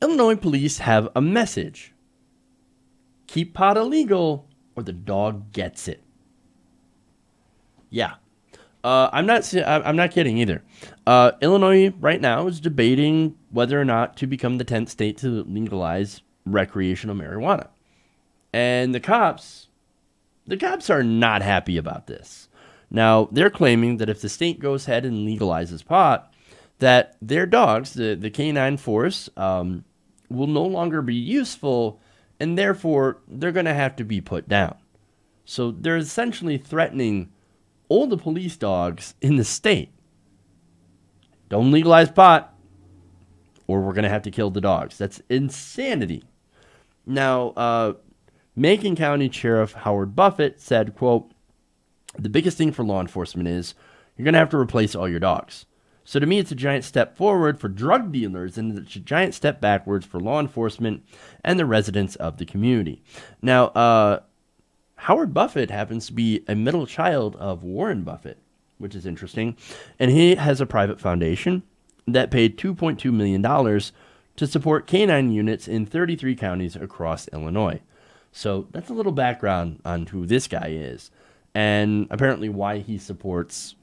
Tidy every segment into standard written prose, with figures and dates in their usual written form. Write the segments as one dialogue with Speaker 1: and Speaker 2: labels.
Speaker 1: Illinois police have a message. Keep pot illegal or the dog gets it. Yeah. I'm not kidding either. Illinois right now is debating whether or not to become the 10th state to legalize recreational marijuana. And the cops are not happy about this. Now, they're claiming that if the state goes ahead and legalizes pot, that their dogs, the canine force, will no longer be useful, and therefore they're going to have to be put down. So they're essentially threatening all the police dogs in the state. Don't legalize pot, or we're going to have to kill the dogs. That's insanity. Now, Macon County Sheriff Howard Buffett said, quote, "The biggest thing for law enforcement is you're going to have to replace all your dogs. So to me, it's a giant step forward for drug dealers, and it's a giant step backwards for law enforcement and the residents of the community." Now, Howard Buffett happens to be a middle child of Warren Buffett, which is interesting. And he has a private foundation that paid $2.2 million to support canine units in 33 counties across Illinois. So that's a little background on who this guy is, and apparently why he supports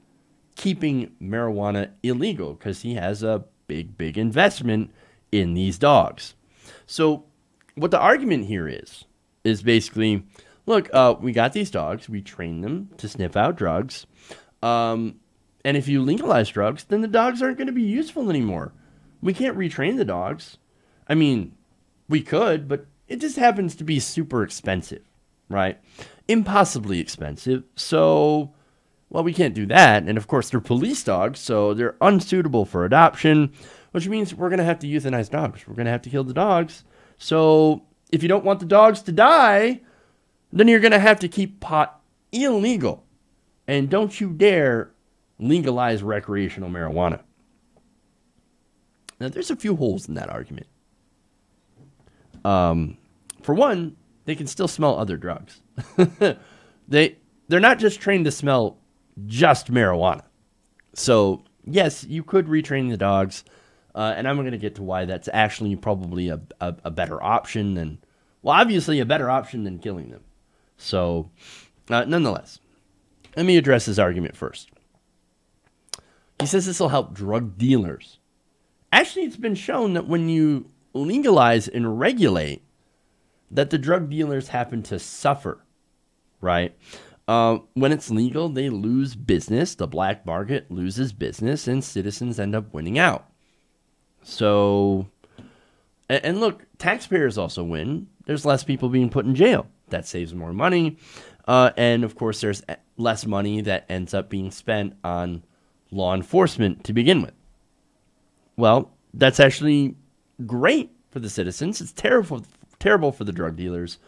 Speaker 1: keeping marijuana illegal, because he has a big investment in these dogs. So what the argument here is basically, look, we got these dogs, we train them to sniff out drugs, and if you legalize drugs, then the dogs aren't going to be useful anymore. We can't retrain the dogs. I mean, we could, but it just happens to be super expensive, right? Impossibly expensive. So, well, we can't do that. And of course, they're police dogs, so they're unsuitable for adoption, which means we're going to have to euthanize dogs. We're going to have to kill the dogs. So if you don't want the dogs to die, then you're going to have to keep pot illegal. And don't you dare legalize recreational marijuana. Now, there's a few holes in that argument. For one, they can still smell other drugs. They're not just trained to smell just marijuana. So, yes, you could retrain the dogs, and I'm going to get to why that's actually probably a better option than, well, obviously a better option than killing them. So, nonetheless, let me address his argument first. He says this will help drug dealers. Actually, it's been shown that when you legalize and regulate, that the drug dealers happen to suffer, right? When it's legal, they lose business. The black market loses business, and citizens end up winning out. So, and look, taxpayers also win. There's less people being put in jail. That saves more money. And of course, there's less money that ends up being spent on law enforcement to begin with. Well, that's actually great for the citizens. It's terrible for the drug dealers,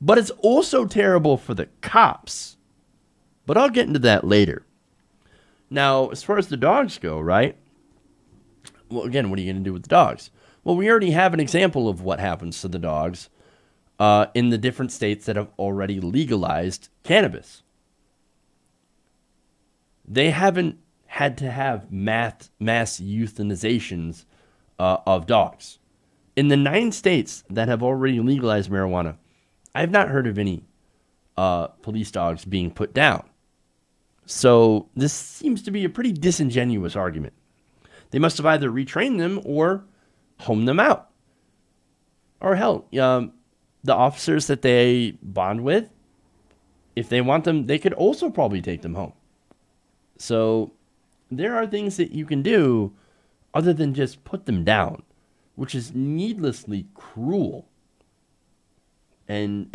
Speaker 1: but it's also terrible for the cops. But I'll get into that later. Now, as far as the dogs go, right? Well, again, what are you going to do with the dogs? Well, we already have an example of what happens to the dogs in the different states that have already legalized cannabis. They haven't had to have mass euthanizations of dogs. In the 9 states that have already legalized marijuana, I have not heard of any police dogs being put down. So this seems to be a pretty disingenuous argument. They must have either retrained them or homed them out. Or hell, the officers that they bond with, if they want them, they could also probably take them home. So there are things that you can do other than just put them down, which is needlessly cruel. And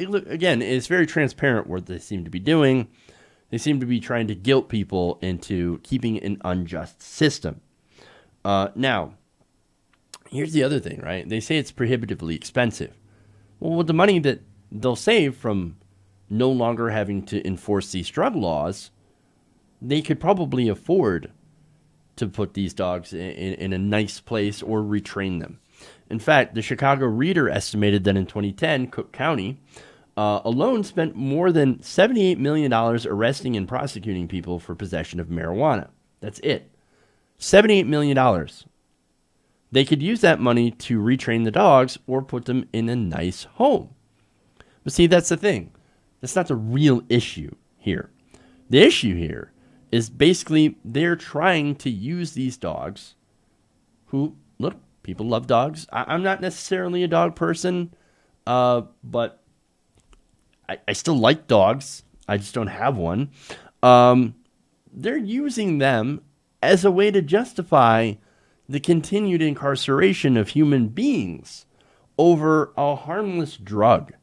Speaker 1: look, again, it's very transparent what they seem to be doing. They seem to be trying to guilt people into keeping an unjust system. Now, here's the other thing, right? They say it's prohibitively expensive. Well, with the money that they'll save from no longer having to enforce these drug laws, they could probably afford to put these dogs in a nice place or retrain them. In fact, the Chicago Reader estimated that in 2010, Cook County alone spent more than $78 million arresting and prosecuting people for possession of marijuana. That's it. $78 million. they could use that money to retrain the dogs or put them in a nice home. But see, that's the thing. That's not the real issue here. The issue here is basically they're trying to use these dogs who, look, people love dogs. I'm not necessarily a dog person, but I still like dogs. I just don't have one. They're using them as a way to justify the continued incarceration of human beings over a harmless drug.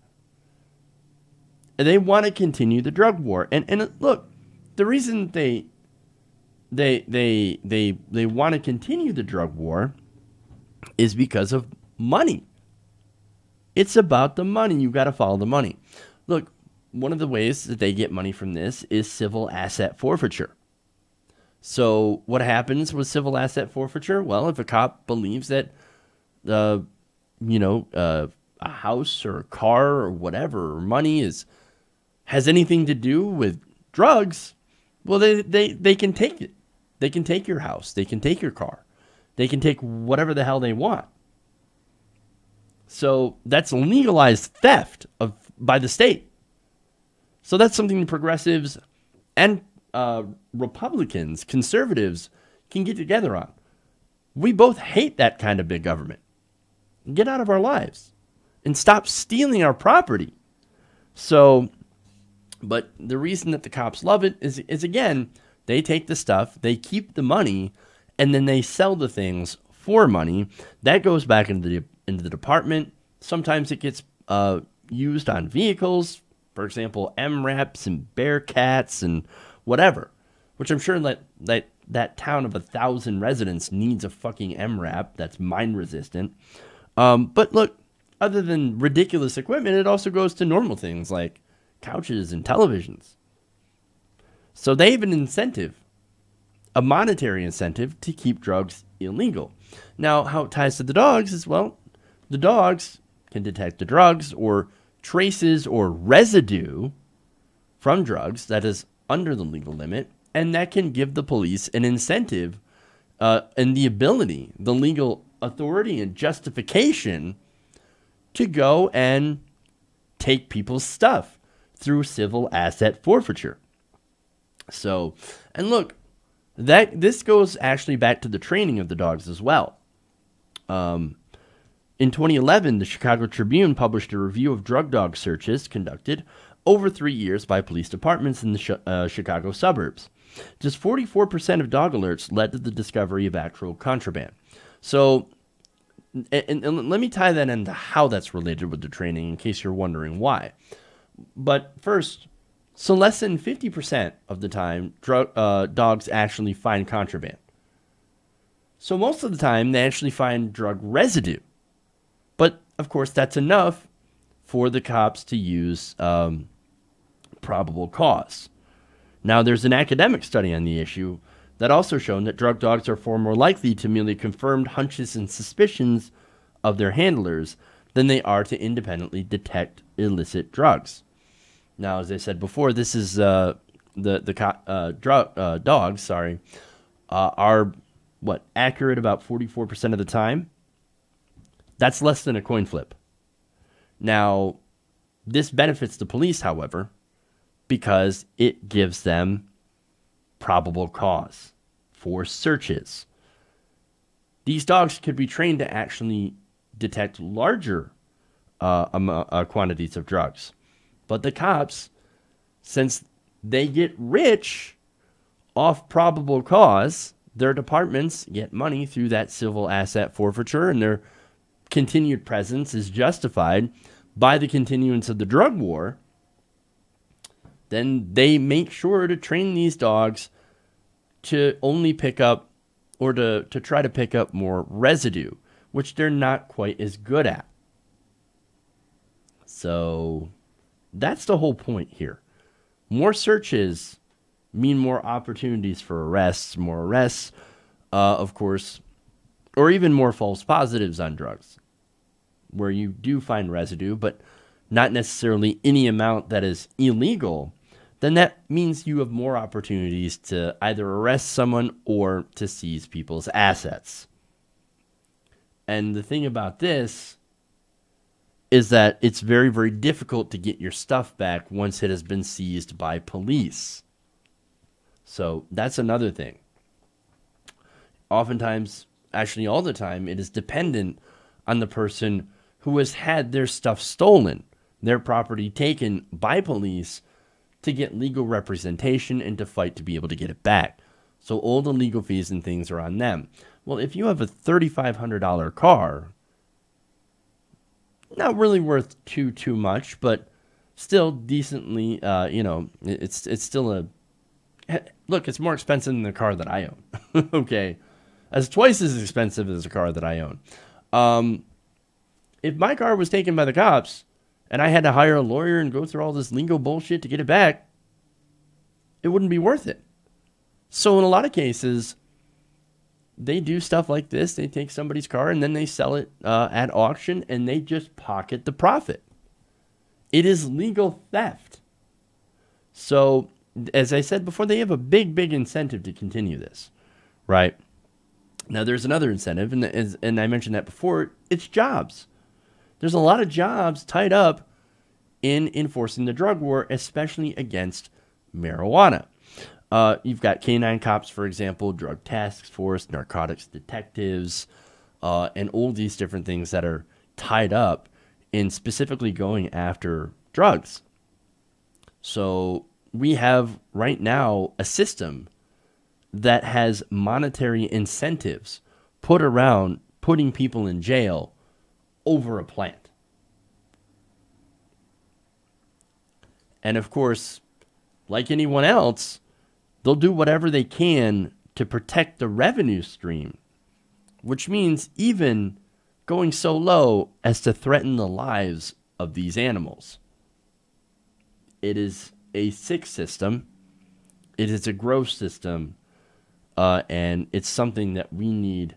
Speaker 1: They want to continue the drug war. And look, the reason they want to continue the drug war is because of money. It's about the money. You got to follow the money. Look, one of the ways that they get money from this is civil asset forfeiture. So what happens with civil asset forfeiture? Well, if a cop believes that, a house or a car or whatever, or money has anything to do with drugs, well, they can take it. They can take your house. They can take your car. They can take whatever the hell they want. So that's legalized theft by the state. So that's something the progressives and Republicans, conservatives, can get together on. We both hate that kind of big government. Get out of our lives and stop stealing our property. So, but the reason that the cops love it is again, they take the stuff, they keep the money, and then they sell the things for money. That goes back into the department. Sometimes it gets used on vehicles. For example, MRAPs and Bearcats and whatever, which I'm sure that town of 1,000 residents needs a fucking MRAP that's mine resistant. But look, other than ridiculous equipment, it also goes to normal things like couches and televisions. So they have an incentive, a monetary incentive to keep drugs illegal. Now, how it ties to the dogs is, well, the dogs can detect the drugs or traces or residue from drugs that is under the legal limit, and that can give the police an incentive and the ability, the legal authority and justification to go and take people's stuff through civil asset forfeiture. So, and look, this goes actually back to the training of the dogs as well. In 2011, the Chicago Tribune published a review of drug dog searches conducted over 3 years by police departments in the Chicago suburbs. Just 44% of dog alerts led to the discovery of actual contraband. So, and let me tie that into how that's related with the training in case you're wondering why. But first, so less than 50% of the time, dogs actually find contraband. So most of the time, they actually find drug residue. But, of course, that's enough for the cops to use probable cause. Now, there's an academic study on the issue that also shown that drug dogs are far more likely to merely confirm hunches and suspicions of their handlers than they are to independently detect illicit drugs. Now, as I said before, this is dogs are accurate about 44% of the time. That's less than a coin flip. Now, this benefits the police, however, because it gives them probable cause for searches. These dogs could be trained to actually detect larger quantities of drugs. But the cops, since they get rich off probable cause, their departments get money through that civil asset forfeiture, and their continued presence is justified by the continuance of the drug war. Then they make sure to train these dogs to only pick up or to try to pick up more residue, which they're not quite as good at. So that's the whole point here. More searches mean more opportunities for arrests, of course, or even more false positives on drugs, where you do find residue, but not necessarily any amount that is illegal. Then that means you have more opportunities to either arrest someone or to seize people's assets. And the thing about this is that it's very, very difficult to get your stuff back once it has been seized by police. So that's another thing. Oftentimes, actually all the time, it is dependent on the person who has had their stuff stolen, their property taken by police, to get legal representation and to fight to be able to get it back. So all the legal fees and things are on them. Well, if you have a $3,500 car, not really worth too much, but still decently, it's still look, it's more expensive than the car that I own. Okay. It's twice as expensive as the car that I own. If my car was taken by the cops and I had to hire a lawyer and go through all this legal bullshit to get it back, it wouldn't be worth it. So in a lot of cases, they do stuff like this. They take somebody's car and then they sell it at auction and they just pocket the profit. It is legal theft. So, as I said before, they have a big incentive to continue this, right? Now, there's another incentive, and I mentioned that before. It's jobs. There's a lot of jobs tied up in enforcing the drug war, especially against marijuana. You've got canine cops, for example, drug task force, narcotics detectives, and all these different things that are tied up in specifically going after drugs. So we have right now a system that has monetary incentives put around putting people in jail over a plant. And of course, like anyone else, they'll do whatever they can to protect the revenue stream, which means even going so low as to threaten the lives of these animals. It is a sick system. It is a gross system. And it's something that we need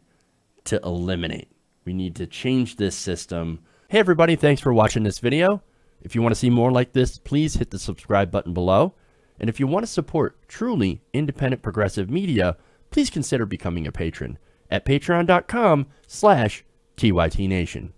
Speaker 1: to eliminate. We need to change this system. Hey everybody, thanks for watching this video. If you want to see more like this, please hit the subscribe button below. And if you want to support truly independent progressive media, please consider becoming a patron at patreon.com/TYTNation.